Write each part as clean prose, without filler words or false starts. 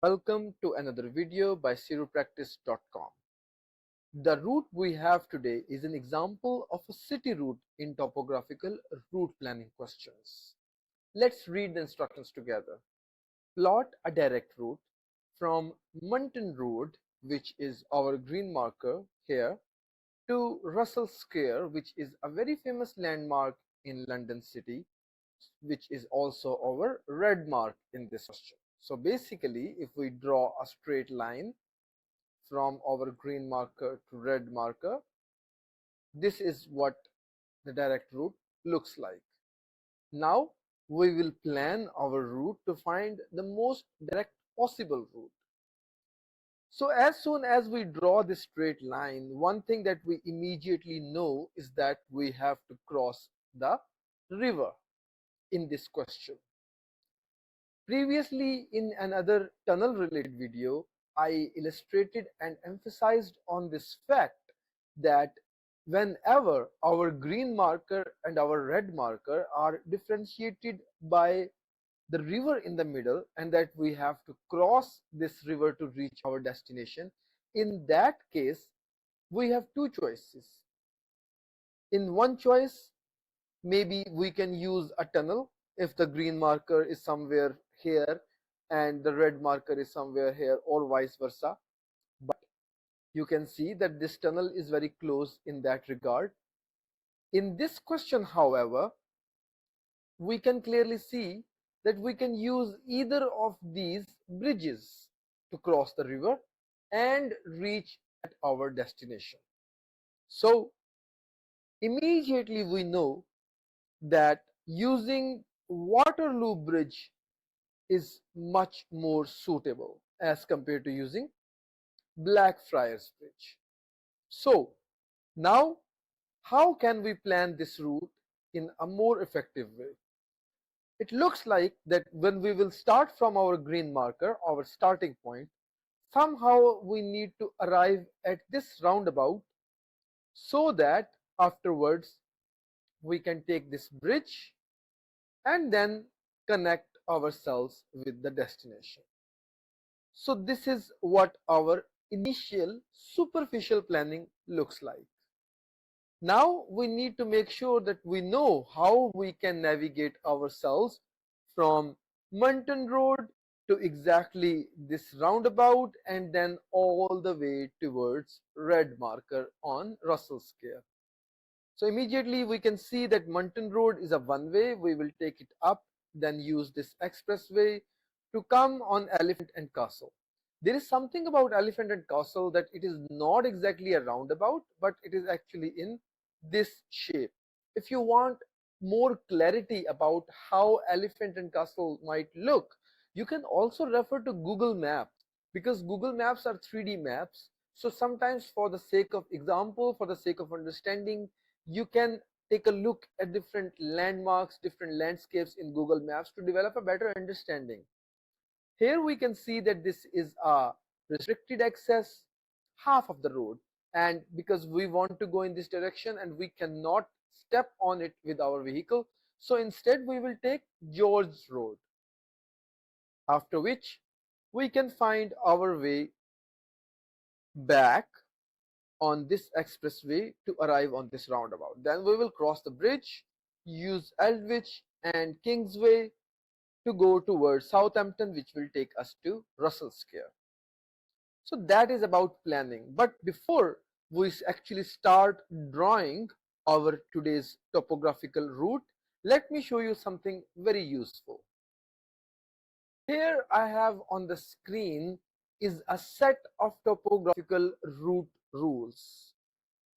Welcome to another video by Ciropractice.com. The route we have today is an example of a city route in topographical route planning questions. Let's read the instructions together. Plot a direct route from Munton Road, which is our green marker here, to Russel Square, which is a very famous landmark in London City, which is also our red mark in this question. So basically, if we draw a straight line from our green marker to red marker, this is what the direct route looks like. Now we will plan our route to find the most direct possible route. So as soon as we draw this straight line, one thing that we immediately know is that we have to cross the river in this question. Previously, in another tunnel related video, I illustrated and emphasized on this fact that whenever our green marker and our red marker are differentiated by the river in the middle and that we have to cross this river to reach our destination, in that case we have two choices. In one choice, maybe we can use a tunnel if the green marker is somewhere here and the red marker is somewhere here, or vice versa. But you can see that this tunnel is very close in that regard. In this question, however, we can clearly see that we can use either of these bridges to cross the river and reach at our destination. So immediately we know that using Waterloo Bridge is much more suitable as compared to using Blackfriars Bridge. So now how can we plan this route in a more effective way? It looks like that when we will start from our green marker, our starting point, somehow we need to arrive at this roundabout so that afterwards we can take this bridge and then connect ourselves with the destination. So this is what our initial superficial planning looks like. Now we need to make sure that we know how we can navigate ourselves from Munton Road to exactly this roundabout and then all the way towards red marker on Russel Square. So immediately we can see that Munton Road is a one way. We will take it up, then use this expressway to come on Elephant and Castle. There is something about Elephant and Castle that it is not exactly a roundabout, but it is actually in this shape. If you want more clarity about how Elephant and Castle might look, you can also refer to Google Maps, because Google Maps are 3D maps. So sometimes, for the sake of example, for the sake of understanding, you can take a look at different landmarks, different landscapes in Google Maps to develop a better understanding. Here we can see that this is a restricted access, half of the road, and because we want to go in this direction and we cannot step on it with our vehicle, so instead we will take George Road, after which we can find our way back on this expressway to arrive on this roundabout. Then we will cross the bridge, use Aldwych and Kingsway to go towards Southampton, which will take us to Russel Square. So that is about planning. But before we actually start drawing our today's topographical route, let me show you something very useful. Here I have on the screen is a set of topographical route rules.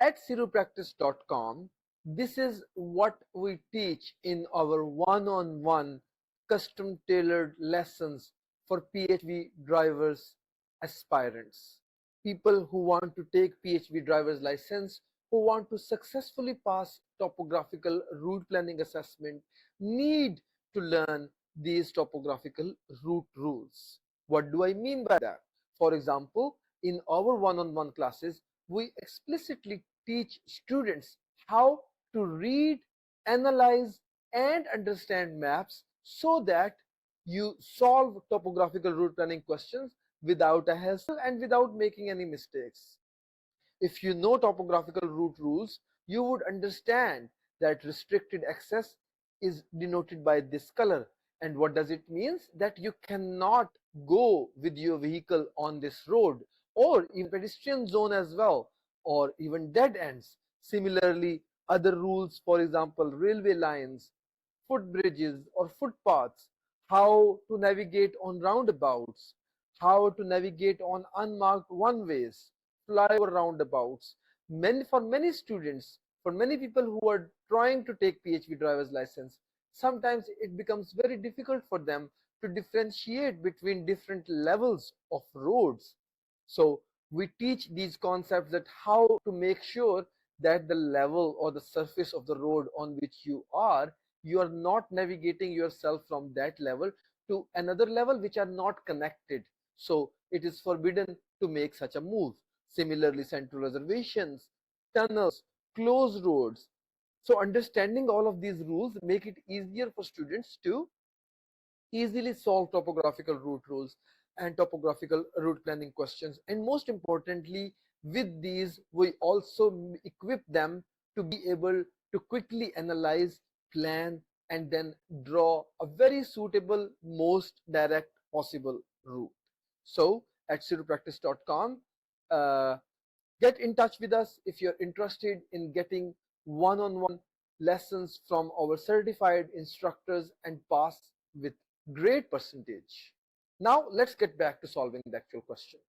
At Ciropractice.com, this is what we teach in our one-on-one custom tailored lessons for PHV drivers aspirants, people who want to take PHV driver's license, who want to successfully pass topographical route planning assessment, need to learn these topographical route rules. What do I mean by that? For example, in our one-on-one classes, we explicitly teach students how to read, analyze, and understand maps so that you solve topographical route planning questions without a hassle and without making any mistakes. If you know topographical route rules, you would understand that restricted access is denoted by this color. And what does it mean? That you cannot go with your vehicle on this road, or even pedestrian zone as well, or even dead ends. Similarly, other rules, for example, railway lines, footbridges or footpaths, how to navigate on roundabouts, how to navigate on unmarked one-ways, flyover roundabouts. For many students, for many people who are trying to take PHV driver's license, sometimes it becomes very difficult for them to differentiate between different levels of roads. So we teach these concepts, that how to make sure that the level or the surface of the road on which you are not navigating yourself from that level to another level which are not connected. So it is forbidden to make such a move. Similarly, central reservations, tunnels, closed roads. So understanding all of these rules make it easier for students to easily solve topographical route rules and topographical route planning questions. And most importantly, with these, we also equip them to be able to quickly analyze, plan, and then draw a very suitable, most direct possible route. So at sirupractice.com, get in touch with us if you're interested in getting one-on-one lessons from our certified instructors and pass with great percentage. Now let's get back to solving the actual question.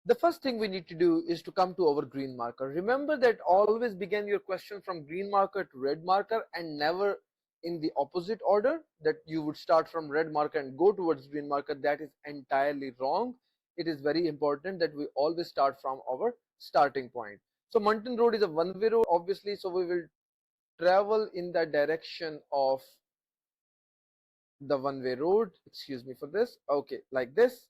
The first thing we need to do is to come to our green marker. Remember that always begin your question from green marker to red marker and never in the opposite order, that you would start from red marker and go towards green marker. That is entirely wrong. It is very important that we always start from our starting point. So Munton Road is a one-way road, obviously, so we will travel in the direction of the one-way road. Excuse me for this. Okay, like this.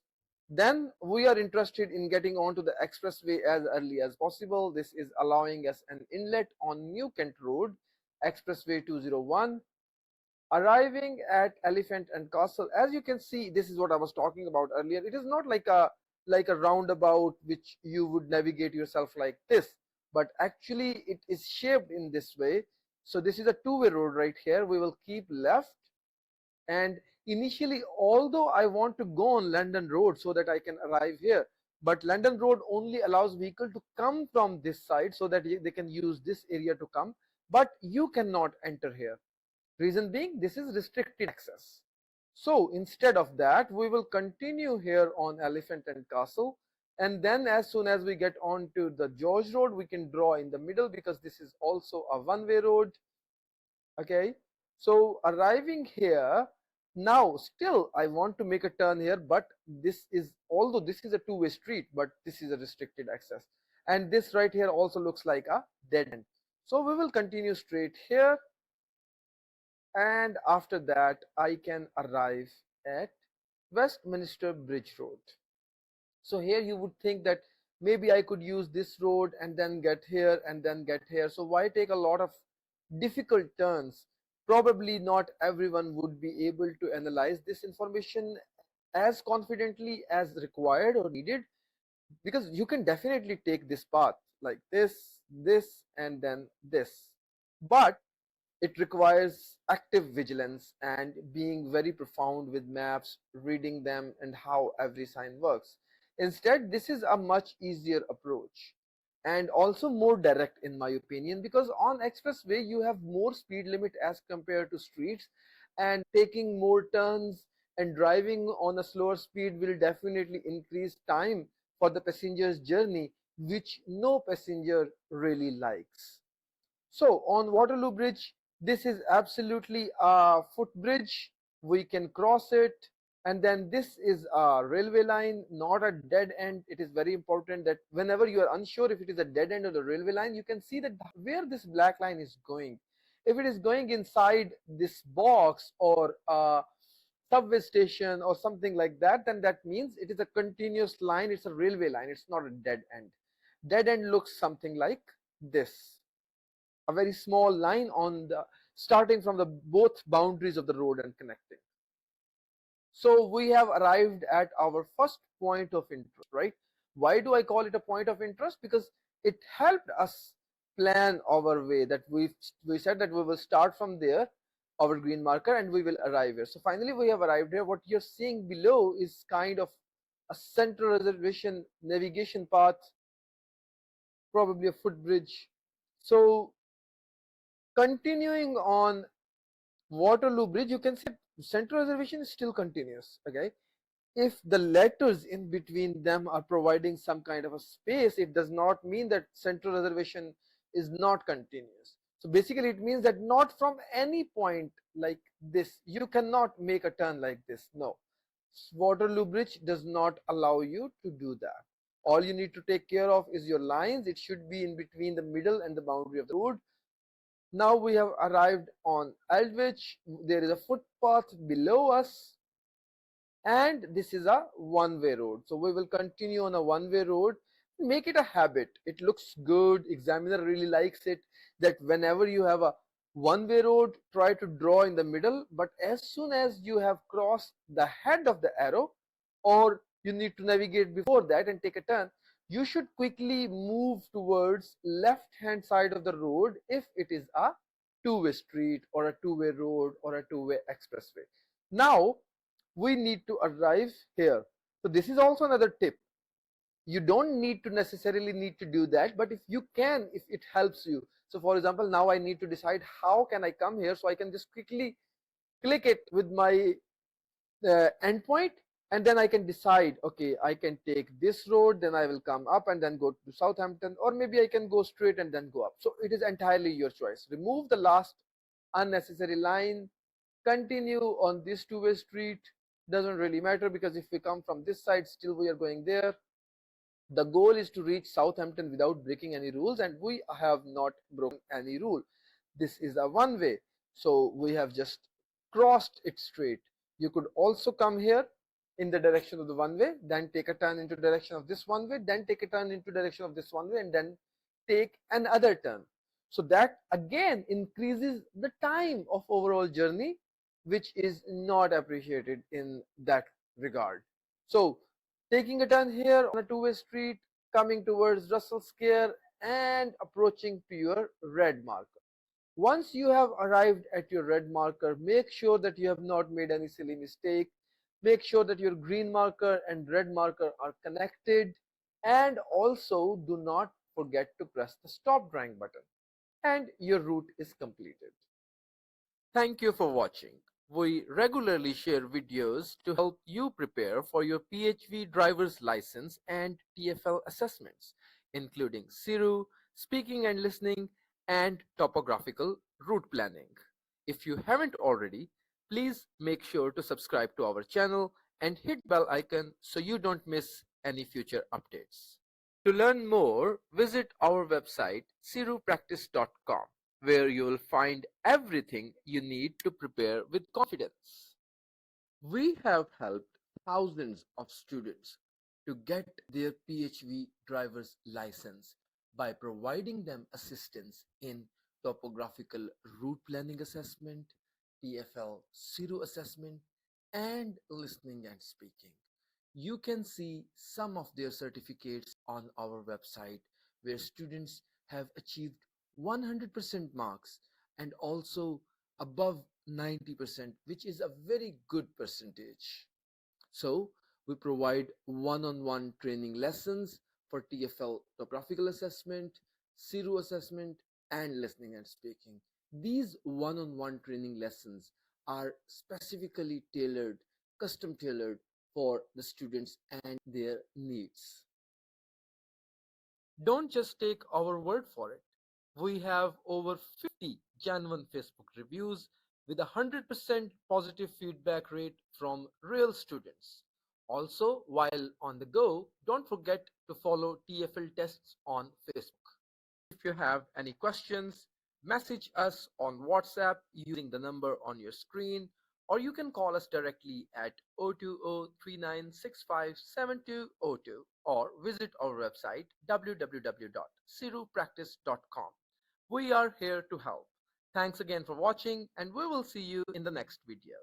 Then we are interested in getting onto the expressway as early as possible. This is allowing us an inlet on New Kent Road, Expressway 201. Arriving at Elephant and Castle, as you can see, this is what I was talking about earlier. It is not like a roundabout which you would navigate yourself like this, but actually it is shaped in this way. So this is a two-way road right here. We will keep left, and initially, although I want to go on London Road so that I can arrive here, but London Road only allows vehicle to come from this side so that they can use this area to come, but you cannot enter here. Reason being, this is restricted access. So instead of that, we will continue here on Elephant and Castle, and then as soon as we get on to the George Road, we can draw in the middle because this is also a one-way road. Okay, so arriving here, now still I want to make a turn here, but this is, although this is a two-way street, but this is a restricted access, and this right here also looks like a dead end. So we will continue straight here, and after that I can arrive at Westminster Bridge Road. So here you would think that maybe I could use this road and then get here and then get here. So why take a lot of difficult turns? Probably not everyone would be able to analyze this information as confidently as required or needed, because you can definitely take this path like this, and then this. But it requires active vigilance and being very profound with maps, reading them and how every sign works. Instead, this is a much easier approach and also more direct in my opinion, because on expressway you have more speed limit as compared to streets, and taking more turns and driving on a slower speed will definitely increase time for the passenger's journey, which no passenger really likes. So on Waterloo Bridge, this is absolutely a footbridge. We can cross it. And then this is a railway line, not a dead end. It is very important that whenever you are unsure if it is a dead end or the railway line, you can see that where this black line is going. If it is going inside this box or a subway station or something like that, then that means it is a continuous line. It's a railway line. It's not a dead end. Dead end looks something like this, a very small line on the starting from the both boundaries of the road and connecting. So we have arrived at our first point of interest, right? Why do I call it a point of interest? Because it helped us plan our way, that we said that we will start from there, our green marker, and we will arrive here. So finally we have arrived here. What you're seeing below is kind of a central reservation navigation path, probably a footbridge. So continuing on Waterloo Bridge, you can see central reservation is still continuous. Okay, if the letters in between them are providing some kind of a space, it does not mean that central reservation is not continuous. So basically it means that not from any point like this you cannot make a turn like this. No, Waterloo Bridge does not allow you to do that. All you need to take care of is your lines. It should be in between the middle and the boundary of the road. Now we have arrived on Aldwych. There is a footpath below us, and this is a one-way road. So we will continue on a one-way road. Make it a habit. It looks good. Examiner really likes it, that whenever you have a one-way road, try to draw in the middle, but as soon as you have crossed the head of the arrow, or you need to navigate before that and take a turn, you should quickly move towards left hand side of the road if it is a two-way street or a two-way road or a two-way expressway. Now we need to arrive here. So this is also another tip. You don't need to necessarily need to do that, but if you can, if it helps you. So for example, now I need to decide how can I come here, so I can just quickly click it with my endpoint, and then I can decide, okay, I can take this road, then I will come up and then go to Southampton, or maybe I can go straight and then go up. So it is entirely your choice. Remove the last unnecessary line, continue on this two-way street. Doesn't really matter, because if we come from this side, still we are going there. The goal is to reach Southampton without breaking any rules, and we have not broken any rule. This is a one way, so we have just crossed it straight. You could also come here in the direction of the one way, then take a turn into direction of this one way, then take a turn into direction of this one way, and then take another turn. So that again increases the time of overall journey, which is not appreciated in that regard. So taking a turn here on a two-way street, coming towards Russel Square and approaching to your red marker. Once you have arrived at your red marker, make sure that you have not made any silly mistake. Make sure that your green marker and red marker are connected, and also do not forget to press the stop drawing button, and your route is completed. Thank you for watching. We regularly share videos to help you prepare for your PHV driver's license and TfL assessments, including CIRU, speaking and listening, and topographical route planning. If you haven't already, please make sure to subscribe to our channel and hit bell icon so you don't miss any future updates. To learn more, visit our website cirupractice.com, where you will find everything you need to prepare with confidence. We have helped thousands of students to get their PHV driver's license by providing them assistance in topographical route planning assessment, TfL CIRU assessment, and listening and speaking. You can see some of their certificates on our website, where students have achieved 100% marks and also above 90%, which is a very good percentage. So we provide one-on-one training lessons for TfL Topographical Assessment, CIRU Assessment, and Listening and Speaking. These one-on-one training lessons are specifically tailored, custom tailored for the students and their needs. Don't just take our word for it. We have over 50 genuine Facebook reviews with a 100% positive feedback rate from real students. Also, while on the go, don't forget to follow TfL Tests on Facebook. If you have any questions, message us on WhatsApp using the number on your screen, or you can call us directly at 020-3965-7202, or visit our website www.cirupractice.com. We are here to help. Thanks again for watching, and we will see you in the next video.